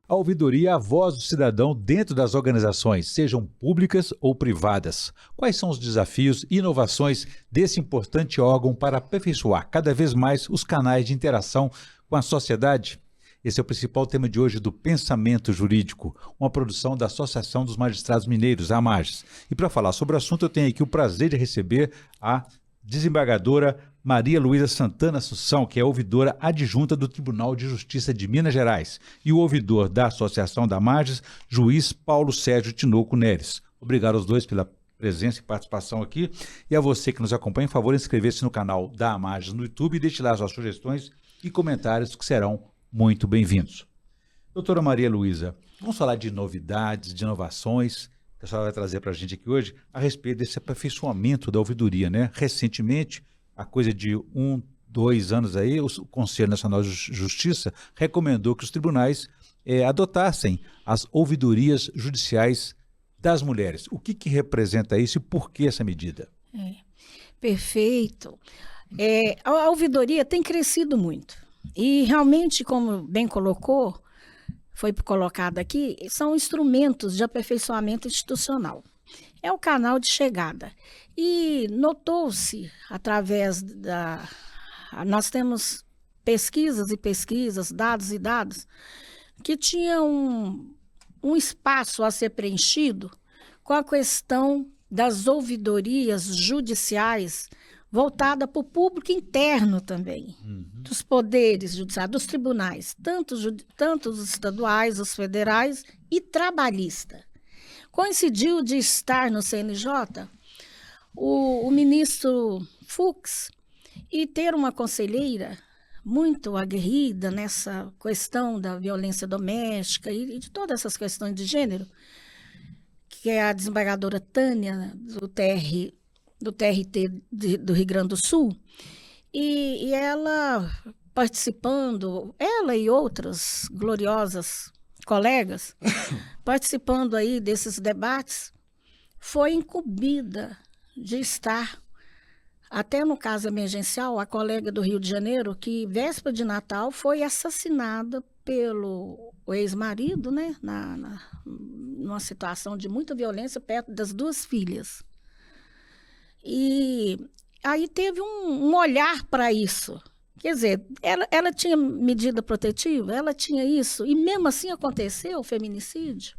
A ouvidoria é a voz do cidadão dentro das organizações, sejam públicas ou privadas. Quais são os desafios e inovações desse importante órgão para aperfeiçoar cada vez mais os canais de interação com a sociedade? Esse é o principal tema de hoje do Pensamento Jurídico, uma produção da Associação dos Magistrados Mineiros, a AMAGES. E para falar sobre o assunto, eu tenho aqui o prazer de receber a desembargadora Maria Luísa Santana Assunção, que é ouvidora adjunta do Tribunal de Justiça de Minas Gerais, e o ouvidor da Associação da AMAGES, juiz Paulo Sérgio Tinoco Neres. Obrigado aos dois pela presença e participação aqui. E a você que nos acompanha, por favor, inscrever-se no canal da AMAGES no YouTube e deixe lá suas sugestões e comentários que serão muito bem-vindos. Doutora Maria Luísa, vamos falar de novidades, de inovações que a senhora vai trazer para a gente aqui hoje a respeito desse aperfeiçoamento da ouvidoria, né? Recentemente, há coisa de 2 anos aí, o Conselho Nacional de Justiça recomendou que os tribunais adotassem as ouvidorias judiciais das mulheres. O que representa isso e por que essa medida? Perfeito. A ouvidoria tem crescido muito. E realmente, como bem colocou, foi colocado aqui, são instrumentos de aperfeiçoamento institucional. É o canal de chegada. E notou-se, através nós temos pesquisas e pesquisas, dados e dados, que tinha um espaço a ser preenchido com a questão das ouvidorias judiciais voltada para o público interno também, dos poderes judiciais, dos tribunais, tanto os estaduais, os federais e trabalhista. Coincidiu de estar no CNJ o ministro Fux e ter uma conselheira muito aguerrida nessa questão da violência doméstica e de todas essas questões de gênero, que é a desembargadora Tânia, do TRT do Rio Grande do Sul, e ela participando, ela e outras gloriosas colegas, participando aí desses debates, foi incumbida de estar, até no caso emergencial, a colega do Rio de Janeiro, que véspera de Natal foi assassinada pelo ex-marido, né, numa situação de muita violência perto das 2 filhas. E aí teve um olhar para isso. Quer dizer, ela tinha medida protetiva, ela tinha isso, e mesmo assim aconteceu o feminicídio.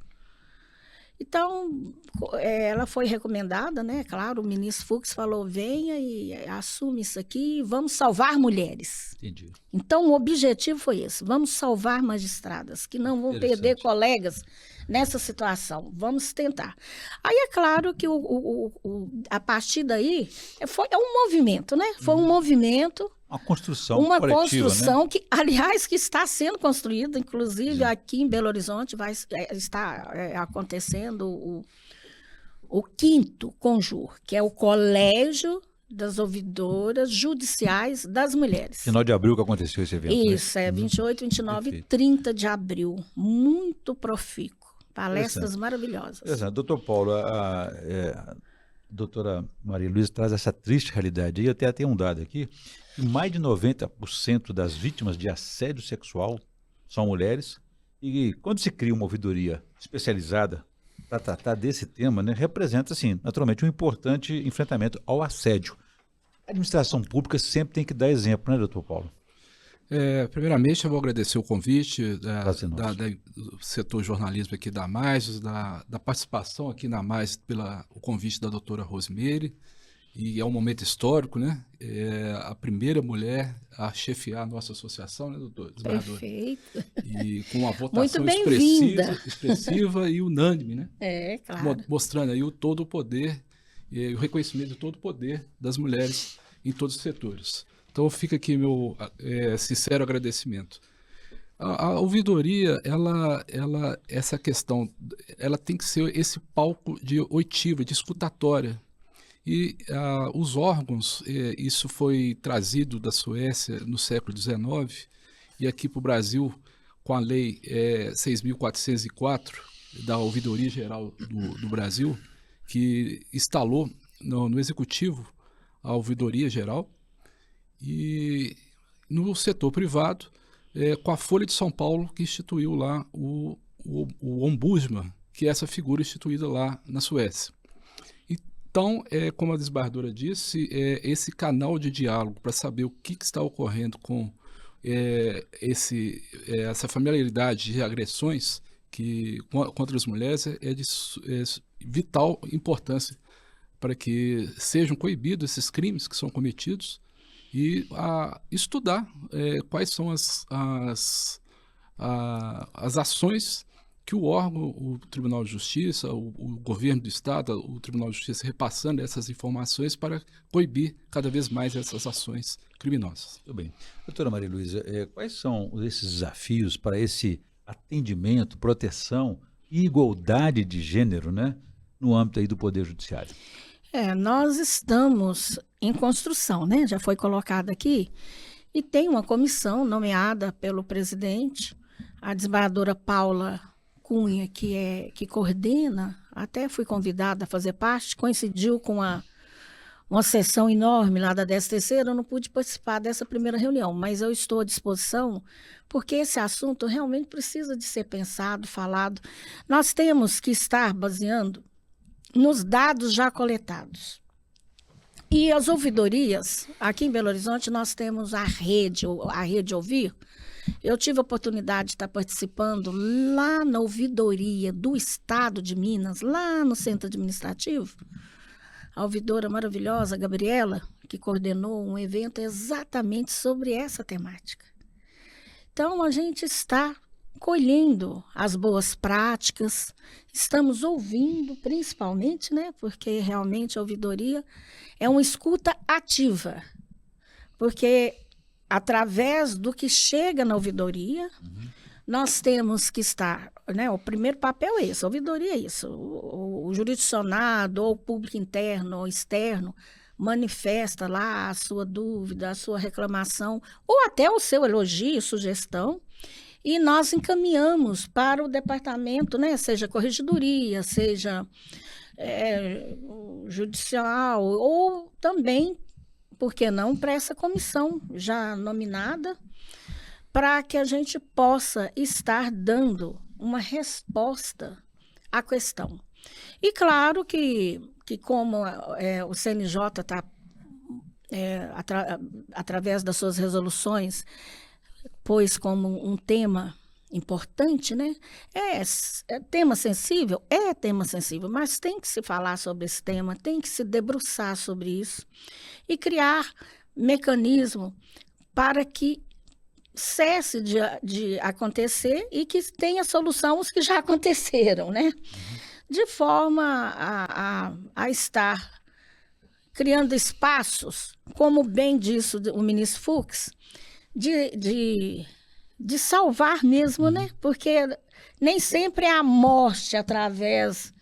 Então, ela foi recomendada, né? Claro, o ministro Fux falou, venha e assume isso aqui e vamos salvar mulheres. Entendi. Então, o objetivo foi esse, vamos salvar magistradas, que não vão perder colegas nessa situação, vamos tentar. Aí é claro que a partir daí, é um movimento, né? Foi um movimento... Uma construção Uma coletiva, construção, né? que, aliás, que está sendo construída, inclusive aqui em Belo Horizonte está acontecendo o 5º Conjur, que é o Colégio das Ouvidoras Judiciais das Mulheres. Final de abril que aconteceu esse evento. Isso, 28, 29 e 30 de abril. Muito profícuo. Palestras maravilhosas. Exato. Doutor Paulo, a doutora Maria Luísa traz essa triste realidade. E eu até tenho um dado aqui, que mais de 90% das vítimas de assédio sexual são mulheres. E quando se cria uma ouvidoria especializada para tratar desse tema, né, representa, assim, naturalmente, um importante enfrentamento ao assédio. A administração pública sempre tem que dar exemplo, né, doutor Paulo? Primeiramente, eu vou agradecer o convite do setor jornalismo aqui da AMAGES, da participação aqui na AMAGES o convite da doutora Rosemary, e é um momento histórico, né? A primeira mulher a chefiar a nossa associação, né, doutor? Perfeito. E com uma votação muito bem-vinda. expressiva e unânime, né? Claro. Mostrando aí todo o poder, e o reconhecimento de todo o poder das mulheres em todos os setores. Então fica aqui meu sincero agradecimento. A ouvidoria, essa questão, ela tem que ser esse palco de oitiva, de escutatória. E os órgãos, isso foi trazido da Suécia no século XIX, e aqui para o Brasil, com a lei 6.404, da Ouvidoria Geral do Brasil, que instalou no Executivo a Ouvidoria Geral. E no setor privado, com a Folha de São Paulo, que instituiu lá o Ombudsman, que é essa figura instituída lá na Suécia. Então, como a desembargadora disse, esse canal de diálogo para saber o que está ocorrendo com essa familiaridade de agressões contra as mulheres é de vital importância para que sejam coibidos esses crimes que são cometidos e estudar quais são as ações que o órgão, o Tribunal de Justiça, o governo do Estado, o Tribunal de Justiça repassando essas informações para coibir cada vez mais essas ações criminosas. Muito bem. Doutora Maria Luísa, quais são esses desafios para esse atendimento, proteção e igualdade de gênero, né, no âmbito aí do Poder Judiciário? Nós estamos em construção, né? Já foi colocado aqui, e tem uma comissão nomeada pelo presidente, a desembargadora Paula Cunha, que coordena, até fui convidada a fazer parte, coincidiu com uma sessão enorme lá da 13ª, eu não pude participar dessa primeira reunião, mas eu estou à disposição, porque esse assunto realmente precisa de ser pensado, falado. Nós temos que estar baseando nos dados já coletados. E as ouvidorias, aqui em Belo Horizonte nós temos a rede Ouvir. Eu tive a oportunidade de estar participando lá na ouvidoria do Estado de Minas, lá no centro administrativo. A ouvidora maravilhosa, Gabriela, que coordenou um evento exatamente sobre essa temática. Então, a gente está colhendo as boas práticas, estamos ouvindo principalmente, né? Porque realmente a ouvidoria é uma escuta ativa, porque através do que chega na ouvidoria, nós temos que estar, né? O primeiro papel é esse, a ouvidoria é isso, o jurisdicionado ou o público interno ou externo manifesta lá a sua dúvida, a sua reclamação, ou até o seu elogio, sugestão, e nós encaminhamos para o departamento, né, seja corregedoria, seja judicial, ou também, por que não, para essa comissão já nominada, para que a gente possa estar dando uma resposta à questão. E claro que como o CNJ está, através das suas resoluções, pôs como um tema importante, né? Tema sensível? É tema sensível, mas tem que se falar sobre esse tema, tem que se debruçar sobre isso e criar mecanismo para que cesse de acontecer e que tenha solução os que já aconteceram, né? De forma a estar criando espaços, como bem disse o ministro Fux, de salvar mesmo, né? Porque nem sempre é a morte através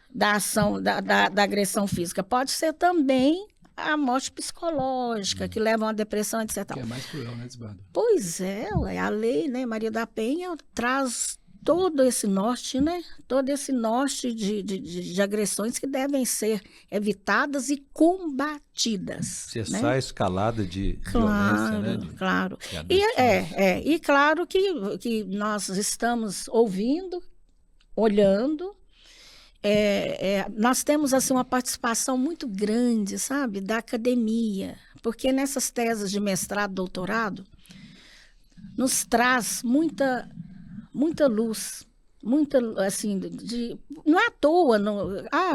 da ação, da agressão física. Pode ser também a morte psicológica, que leva a uma depressão, etc. Que é mais cruel, né, Desbardo? Pois é, a lei, né, Maria da Penha, traz todo esse norte, né? Todo esse norte de agressões que devem ser evitadas e combatidas. Cessar né? a escalada de Claro, violência, né? claro. De E claro que nós estamos ouvindo, olhando. Nós temos assim, uma participação muito grande, sabe, da academia, porque nessas teses de mestrado, doutorado, nos traz muita luz, assim, não é à toa,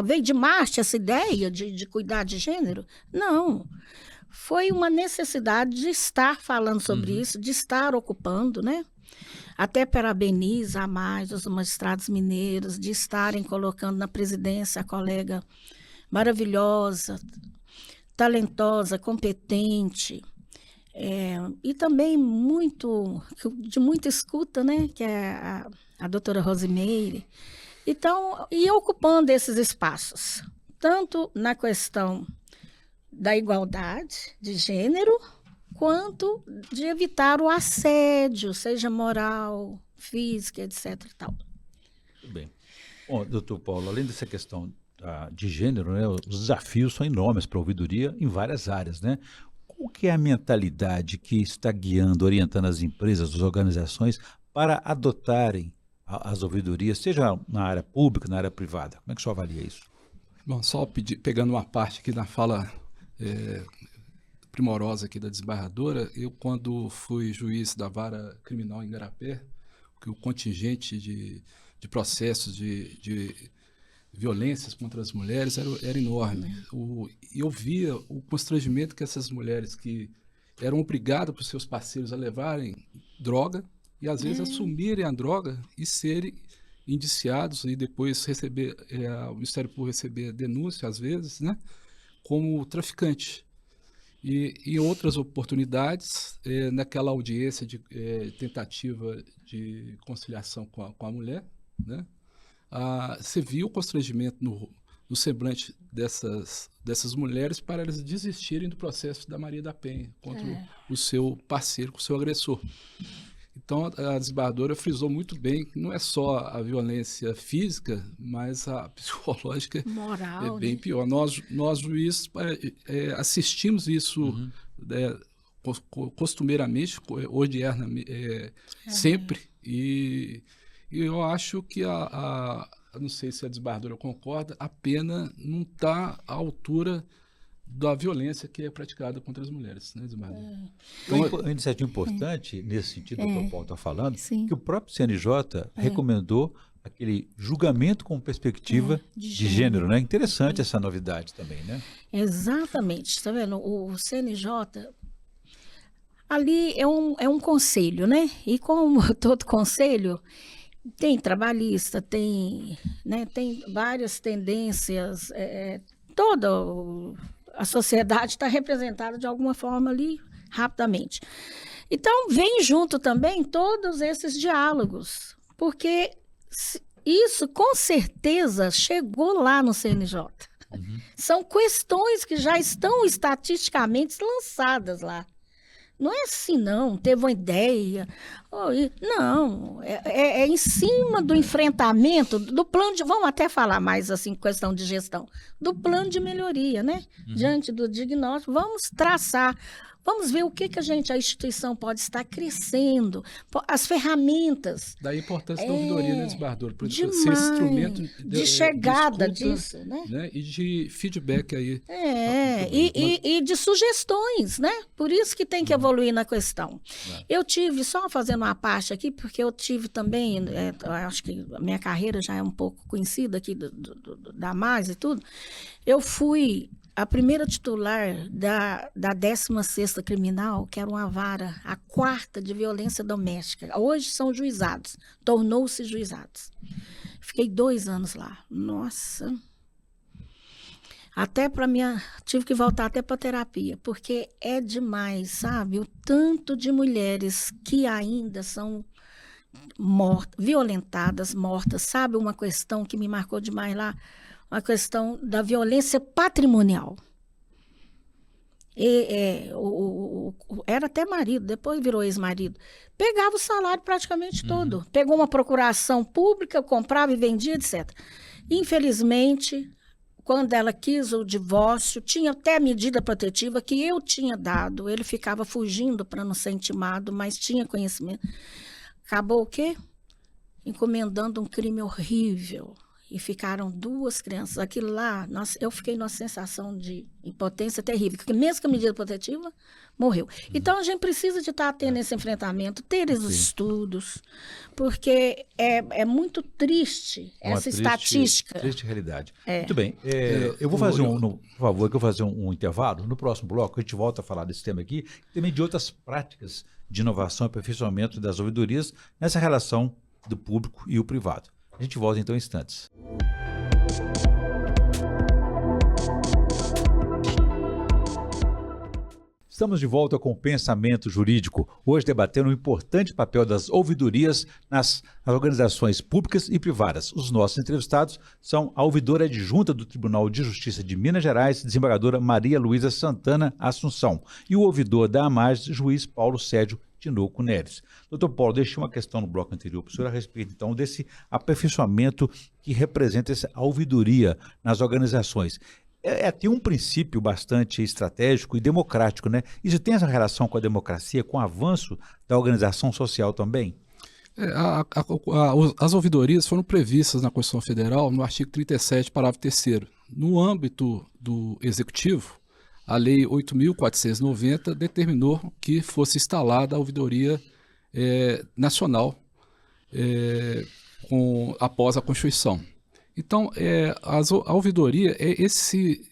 veio de Marte essa ideia de cuidar de gênero? Não, foi uma necessidade de estar falando sobre isso, de estar ocupando, né? Até parabenizo a mais os magistrados mineiros de estarem colocando na presidência a colega maravilhosa, talentosa, competente, e também de muita escuta, né, que é a doutora Rosimeire. Então, e ocupando esses espaços, tanto na questão da igualdade de gênero, quanto de evitar o assédio, seja moral, física, etc. e tal. Muito bem. Bom, doutor Paulo, além dessa questão de gênero, né, os desafios são enormes para a ouvidoria em várias áreas, né? O que é a mentalidade que está guiando, orientando as empresas, as organizações para adotarem as ouvidorias, seja na área pública, na área privada? Como é que o senhor avalia isso? Bom, só pegando uma parte aqui da fala primorosa aqui da desembargadora, eu quando fui juiz da vara criminal em Igarapé, que o contingente de processos de violências contra as mulheres era enorme. Eu via o constrangimento que essas mulheres que eram obrigadas por seus parceiros a levarem droga e às vezes assumirem a droga e serem indiciados e depois receber, o Ministério Público receber denúncia, às vezes, né, como traficante. E em outras oportunidades, naquela audiência de tentativa de conciliação com a mulher, né, você viu o constrangimento no semblante dessas mulheres para elas desistirem do processo da Maria da Penha contra o seu parceiro, o seu agressor. Então, a desembargadora frisou muito bem que não é só a violência física, mas a psicológica moral, é bem pior. Nós juízes, assistimos isso costumeiramente, ordinariamente, sempre, e eu acho que não sei se a desembargadora concorda, a pena não está à altura da violência que é praticada contra as mulheres, né, desembargadora? Então, uma iniciativa importante, nesse sentido que o Paulo está falando, sim. que o próprio CNJ recomendou aquele julgamento com perspectiva de gênero, né? Interessante essa novidade também, né? Exatamente, está vendo? O CNJ, ali é um conselho, né? E como todo conselho, tem trabalhista, tem várias tendências, toda a sociedade está representada de alguma forma ali, rapidamente. Então, vem junto também todos esses diálogos, porque isso, com certeza, chegou lá no CNJ. São questões que já estão estatisticamente lançadas lá. Não é assim, não, teve uma ideia. Não, é em cima do enfrentamento, do plano de... Vamos até falar mais, assim, questão de gestão. Do plano de melhoria, né? Diante do diagnóstico, vamos traçar... Vamos ver o que a instituição pode estar crescendo, as ferramentas. Da importância da ouvidoria, né, desembargador? Por Demais, ser instrumento de chegada de escuta, disso, né? E de feedback aí. E de sugestões, né? Por isso que tem que evoluir na questão. Eu tive, só fazendo uma parte aqui, porque eu tive também, acho que a minha carreira já é um pouco conhecida aqui da MAS e tudo, eu fui a primeira titular da 16ª Criminal, que era uma vara, a 4ª de violência doméstica. Hoje são juizados, tornou-se juizados. Fiquei 2 anos lá. Nossa! Tive que voltar até para terapia, porque é demais, sabe? O tanto de mulheres que ainda são violentadas, mortas. Sabe uma questão que me marcou demais lá? A questão da violência patrimonial. Era até marido, depois virou ex-marido. Pegava o salário praticamente todo. Pegou uma procuração pública, comprava e vendia, etc. Infelizmente, quando ela quis o divórcio, tinha até medida protetiva que eu tinha dado. Ele ficava fugindo para não ser intimado, mas tinha conhecimento. Acabou o quê? Encomendando um crime horrível. E ficaram 2 crianças. Aquilo lá, eu fiquei numa sensação de impotência terrível, porque mesmo com a medida protetiva, morreu. Então, a gente precisa de estar tendo esse enfrentamento, ter os estudos, porque é muito triste essa estatística. Triste realidade. Muito bem. Eu vou fazer por favor, eu vou fazer um intervalo. No próximo bloco, a gente volta a falar desse tema aqui, e também de outras práticas de inovação e aperfeiçoamento das ouvidorias nessa relação do público e o privado. A gente volta então em instantes. Estamos de volta com o Pensamento Jurídico, hoje debatendo o importante papel das ouvidorias nas organizações públicas e privadas. Os nossos entrevistados são a ouvidora adjunta do Tribunal de Justiça de Minas Gerais, desembargadora Maria Luísa Santana Assunção, e o ouvidor da AMAS, juiz Paulo Sérgio Tinoco Neves. Doutor Paulo, deixei uma questão no bloco anterior para o senhor a respeito, então, desse aperfeiçoamento que representa essa ouvidoria nas organizações. Tem um princípio bastante estratégico e democrático, né? Isso tem essa relação com a democracia, com o avanço da organização social também? As ouvidorias foram previstas na Constituição Federal no artigo 37, parágrafo 3º. No âmbito do Executivo, a Lei 8.490 determinou que fosse instalada a ouvidoria nacional após a Constituição. Então, a ouvidoria é esse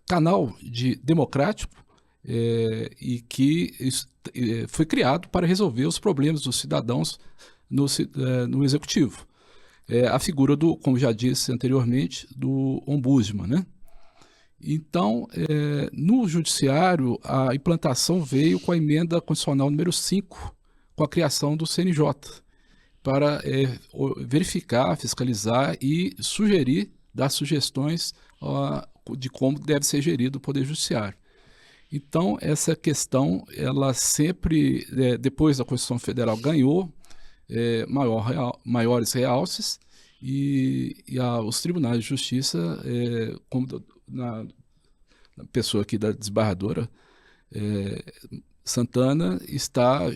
canal democrático e que foi criado para resolver os problemas dos cidadãos no Executivo. A figura como já disse anteriormente, do ombudsman, né? Então, no Judiciário, a implantação veio com a emenda constitucional número 5, com a criação do CNJ, para verificar, fiscalizar e dar sugestões de como deve ser gerido o Poder Judiciário. Então, essa questão, ela sempre, depois da Constituição Federal, ganhou maiores realces e os tribunais de justiça, como na pessoa aqui da desembargadora Santana,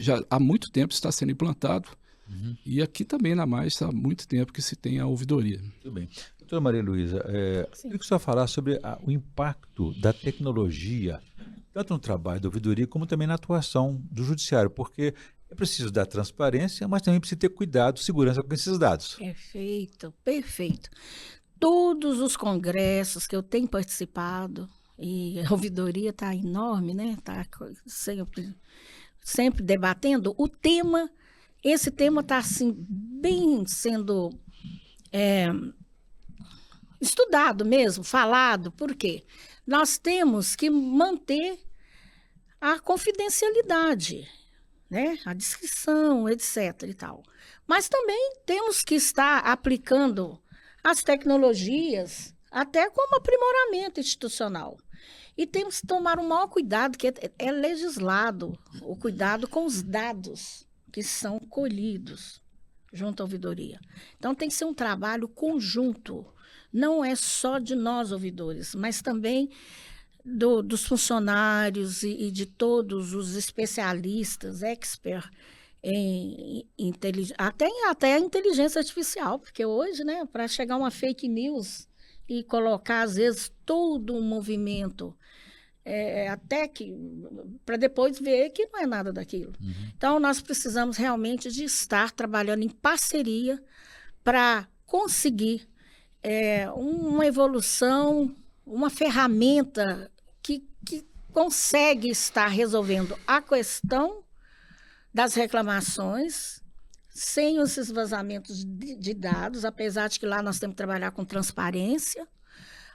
já há muito tempo está sendo implantado. Uhum. E aqui também na Mais há muito tempo que se tem a ouvidoria. Muito bem. Doutora Maria Luísa, queria que o senhor falasse sobre o impacto da tecnologia, tanto no trabalho da ouvidoria como também na atuação do judiciário, porque é preciso dar transparência, mas também precisa ter cuidado, segurança com esses dados. Perfeito, perfeito. Todos os congressos que eu tenho participado, e a ouvidoria está enorme, né? Está sempre debatendo, esse tema está assim, bem sendo estudado mesmo, falado. Por quê? Nós temos que manter a confidencialidade, né? A discrição, etc. e tal. Mas também temos que estar aplicando as tecnologias até como aprimoramento institucional. E temos que tomar o maior cuidado, que é legislado, o cuidado com os dados que são colhidos junto à ouvidoria. Então, tem que ser um trabalho conjunto. Não é só de nós, ouvidores, mas também dos funcionários e de todos os especialistas, experts, até a inteligência artificial, porque hoje, né, para chegar uma fake news e colocar, às vezes, todo um movimento, até que para depois ver que não é nada daquilo. Uhum. Então, nós precisamos realmente de estar trabalhando em parceria para conseguir uma evolução, uma ferramenta que consegue estar resolvendo a questão das reclamações sem esses vazamentos de dados, apesar de que lá nós temos que trabalhar com transparência,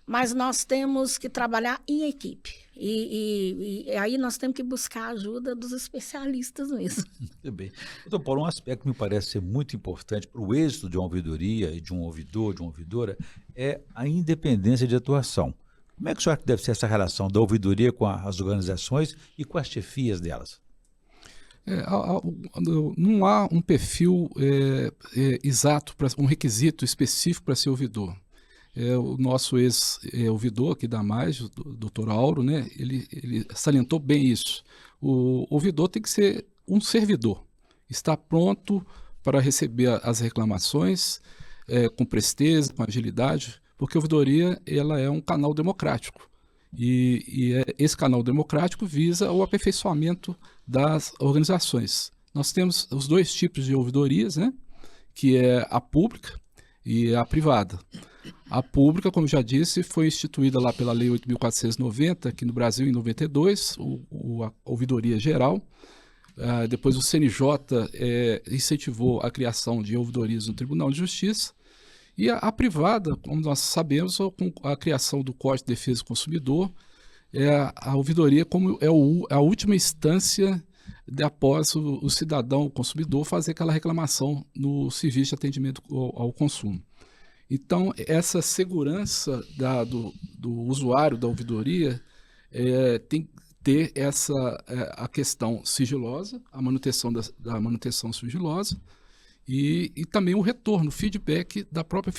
mas nós temos que trabalhar em equipe. E aí nós temos que buscar a ajuda dos especialistas mesmo. Muito bem. Doutor Paulo, um aspecto que me parece ser muito importante para o êxito de uma ouvidoria e de um ouvidor, de uma ouvidora, é a independência de atuação. Como é que o senhor acha que deve ser essa relação da ouvidoria com as organizações e com as chefias delas? Não há um perfil exato, um requisito específico para ser ouvidor. O nosso ex-ouvidor aqui da Mais, o doutor Auro, né, ele salientou bem isso. O ouvidor tem que ser um servidor, estar pronto para receber as reclamações com presteza, com agilidade, porque a ouvidoria ela é um canal democrático. E esse canal democrático visa o aperfeiçoamento das organizações. Nós temos os dois tipos de ouvidorias, né, que é a pública e a privada. A pública, como já disse, foi instituída lá pela Lei 8.490, aqui no Brasil, em 92, a ouvidoria geral. Depois o CNJ incentivou a criação de ouvidorias no Tribunal de Justiça. E a privada, como nós sabemos, com a criação do Código de Defesa do Consumidor, a ouvidoria como a última instância após o cidadão, o consumidor, fazer aquela reclamação no serviço de atendimento ao consumo. Então, essa segurança do usuário da ouvidoria tem que ter a questão sigilosa, a manutenção da manutenção sigilosa, e também o retorno, o feedback da própria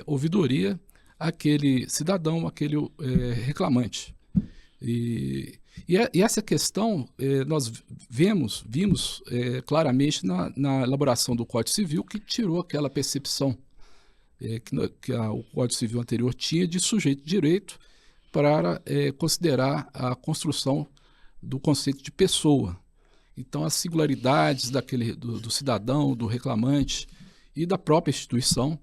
ouvidoria aquele cidadão, aquele reclamante. E essa questão nós vimos claramente na elaboração do Código Civil, que tirou aquela percepção que o Código Civil anterior tinha de sujeito de direito para considerar a construção do conceito de pessoa. Então, as singularidades do cidadão, do reclamante e da própria instituição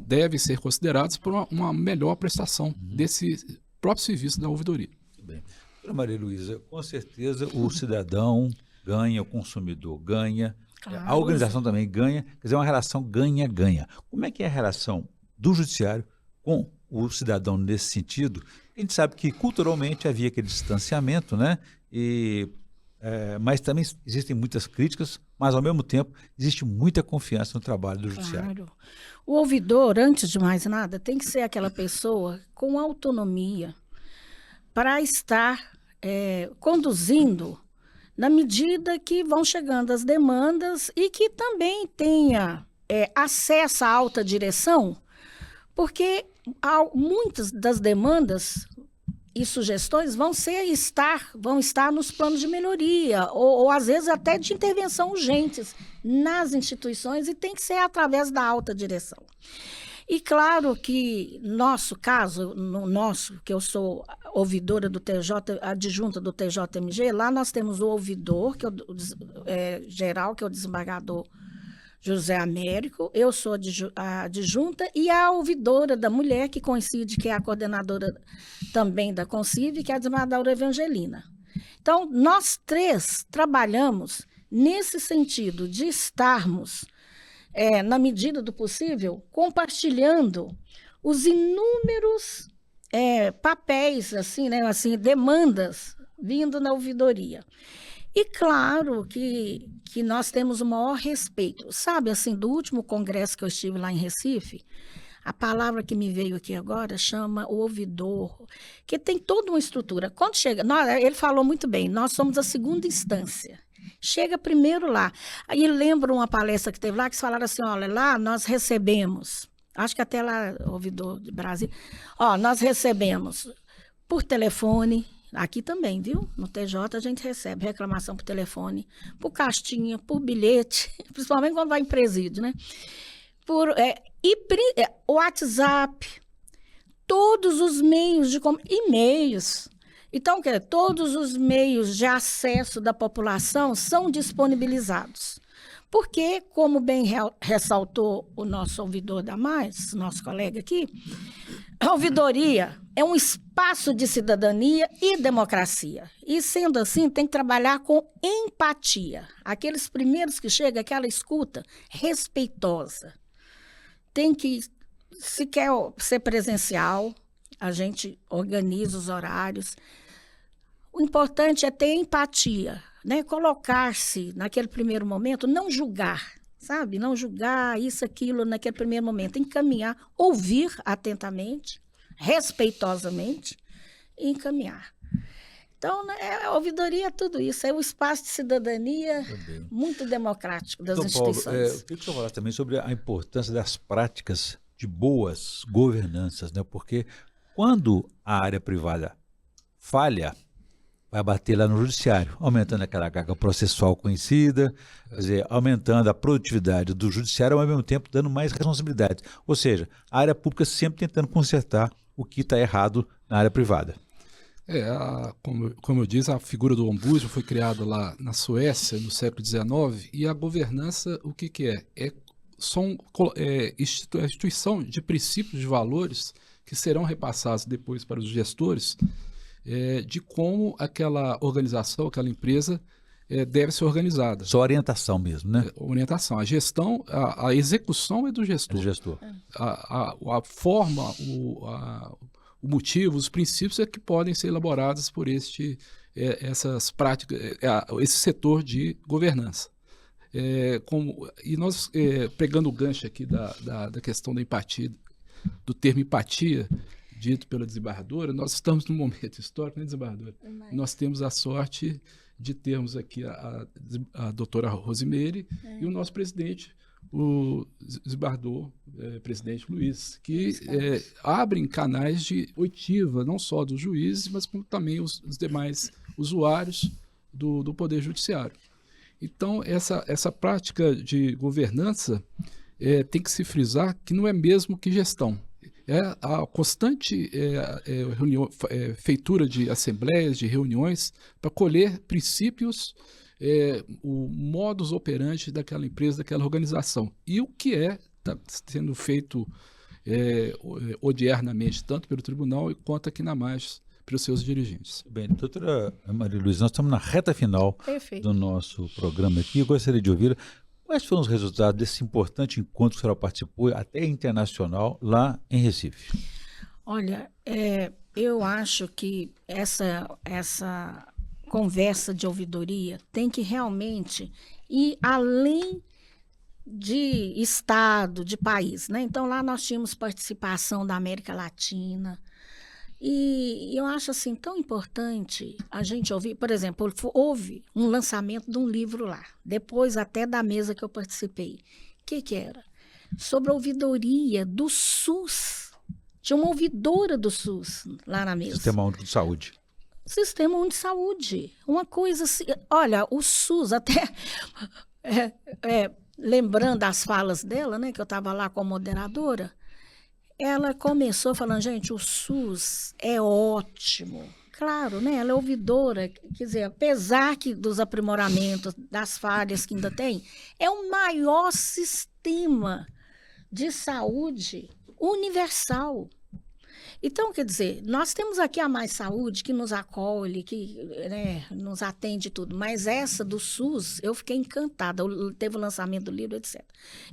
devem ser consideradas por uma melhor prestação desse próprio serviço da ouvidoria. Muito bem. Doutora Maria Luísa, com certeza o cidadão ganha, o consumidor ganha, Claro. a organização também ganha, quer dizer, uma relação ganha-ganha. Como é que é a relação do judiciário com o cidadão nesse sentido? A gente sabe que culturalmente havia aquele distanciamento, né? Mas também existem muitas críticas, mas ao mesmo tempo existe muita confiança no trabalho do judiciário. Claro. O ouvidor, antes de mais nada, tem que ser aquela pessoa com autonomia para estar conduzindo na medida que vão chegando as demandas e que também tenha acesso à alta direção, porque muitas das demandas e sugestões vão estar nos planos de melhoria, ou às vezes até de intervenção urgentes nas instituições, e tem que ser através da alta direção. E claro que que eu sou ouvidora do TJ, adjunta do TJMG, lá nós temos o ouvidor, que é geral, que é o desembargador José Américo, eu sou a adjunta, e a ouvidora da mulher, que coincide, que é a coordenadora também da CONCIV, que é a desembargadora Evangelina. Então, nós três trabalhamos nesse sentido de estarmos, na medida do possível, compartilhando os inúmeros papéis, assim, né, assim, demandas vindo na ouvidoria. E claro que nós temos o maior respeito. Sabe, assim, do último congresso que eu estive lá em Recife, a palavra que me veio aqui agora chama o ouvidor, que tem toda uma estrutura. Quando chega, ele falou muito bem, nós somos a segunda instância. Chega primeiro lá. Aí lembro uma palestra que teve lá, que eles falaram assim, olha, lá nós recebemos, acho que até lá, ouvidor de Brasília, nós recebemos por telefone, aqui também, viu? No TJ a gente recebe reclamação por telefone, por castinha, por bilhete, principalmente quando vai em presídio, né? Por WhatsApp, todos os meios de e-mails. Então, todos os meios de acesso da população são disponibilizados. Porque, como bem ressaltou o nosso ouvidor da Mais, nosso colega aqui, a ouvidoria é um espaço de cidadania e democracia. E, sendo assim, tem que trabalhar com empatia. Aqueles primeiros que chegam, aquela escuta respeitosa. Tem que, se quer ser presencial, a gente organiza os horários. O importante é ter empatia, né? Colocar-se naquele primeiro momento, não julgar, sabe? Não julgar isso, aquilo naquele primeiro momento. Encaminhar, ouvir atentamente, respeitosamente e encaminhar. Então, a ouvidoria é tudo isso, é o espaço de cidadania muito democrático das instituições. Paulo, eu queria que você falasse também sobre a importância das práticas de boas governanças, né? Porque quando a área privada falha, vai bater lá no judiciário, aumentando aquela carga processual conhecida, quer dizer, aumentando a produtividade do judiciário, ao mesmo tempo dando mais responsabilidades. Ou seja, a área pública sempre tentando consertar o que está errado na área privada. Como eu disse, a figura do ombudsman foi criada lá na Suécia, no século XIX, e a governança, o que é? A instituição de princípios, de valores que serão repassados depois para os gestores, de como aquela organização, aquela empresa deve ser organizada. Só orientação mesmo, né? Orientação. A gestão, a execução é do gestor. Do gestor. A forma, o motivo, os princípios é que podem ser elaborados por essas práticas, esse setor de governança. E nós, pegando o gancho aqui da questão da empatia, do termo empatia, dito pela desembargadora, nós estamos num momento histórico, né, desembargadora? Nós temos a sorte de termos aqui a doutora Rosimeire e o nosso presidente, o Zibardô, presidente Luiz, que abrem canais de oitiva, não só dos juízes, mas como também os demais usuários do Poder Judiciário. Então, essa prática de governança tem que se frisar que não é mesmo que gestão. É a constante feitura de assembleias, de reuniões, para colher princípios, o modus operandi daquela empresa, daquela organização. E o que está sendo feito odiernamente, tanto pelo tribunal quanto aqui na MAGES, pelos seus dirigentes. Bem, doutora Maria Luísa, nós estamos na reta final do nosso programa aqui. Eu gostaria de ouvir quais foram os resultados desse importante encontro que a senhora participou, até internacional, lá em Recife. Olha, eu acho que essa conversa de ouvidoria tem que realmente ir além de estado, de país, né? Então, lá nós tínhamos participação da América Latina. E eu acho assim tão importante a gente ouvir, por exemplo, houve um lançamento de um livro lá, depois até da mesa que eu participei. O que era? Sobre a ouvidoria do SUS. Tinha uma ouvidora do SUS lá na mesa. Sistema Único de Saúde. Sistema Único de Saúde. Uma coisa assim, olha, o SUS até... lembrando as falas dela, né, que eu estava lá como moderadora, ela começou falando, gente, o SUS é ótimo. Claro, né? Ela é ouvidora, quer dizer, apesar dos aprimoramentos, das falhas que ainda tem, é o maior sistema de saúde universal. Então, quer dizer, nós temos aqui a Mais Saúde, que nos acolhe, que nos atende tudo, mas essa do SUS, eu fiquei encantada, teve o lançamento do livro, etc.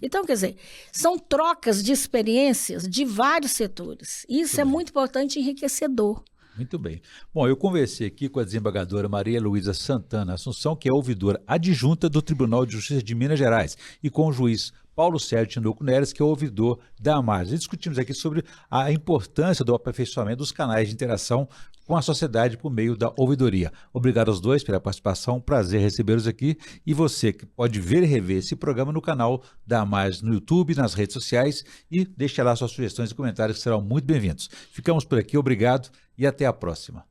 Então, quer dizer, são trocas de experiências de vários setores. Isso é muito importante e enriquecedor. Muito bem. Bom, eu conversei aqui com a desembargadora Maria Luísa Santana Assunção, que é ouvidora adjunta do Tribunal de Justiça de Minas Gerais, e com o juiz Paulo Sérgio Tinoco Neres, que é ouvidor da MAGES. Discutimos aqui sobre a importância do aperfeiçoamento dos canais de interação com a sociedade por meio da ouvidoria. Obrigado aos dois pela participação, prazer recebê-los aqui. E você que pode ver e rever esse programa no canal da MAGES no YouTube, nas redes sociais, e deixe lá suas sugestões e comentários que serão muito bem-vindos. Ficamos por aqui, obrigado e até a próxima.